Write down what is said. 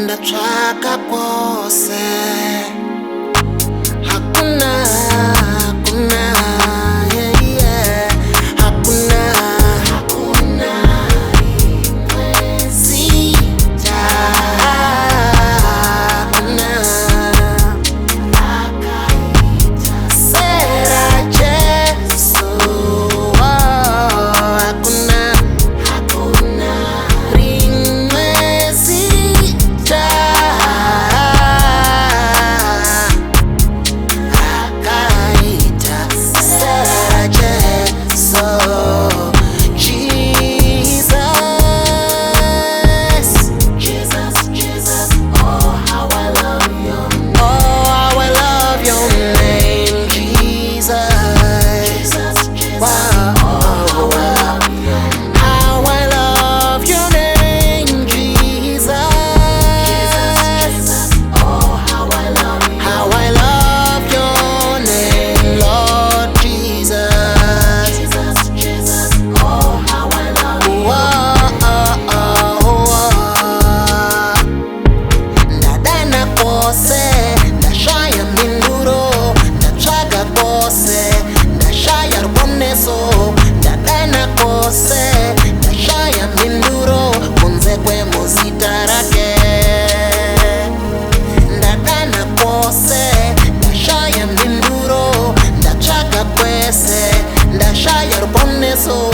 Ndatsvaka kwose hakuna yeah, yeah. Hakuna imwe sita, hakuna sera Jesu, hakuna rimwe sita, akaita sera Jesu. Jesus, oh how I love your name. Oh how I love your name, Jesus. Wow. Oh how I love your name, Jesus. Oh how I love your name, Lord Jesus. Oh how I love you. Ndadana kwose, ndashaya minduro, ndatsvaga kwose, ndashaya ruponeso. Ndadana kwose, ndashaya minduro, kunze kwemuzita rake. Ndadana kwose, ndashaya minduro, ndatsvaga kwese, ndashaya ruponeso.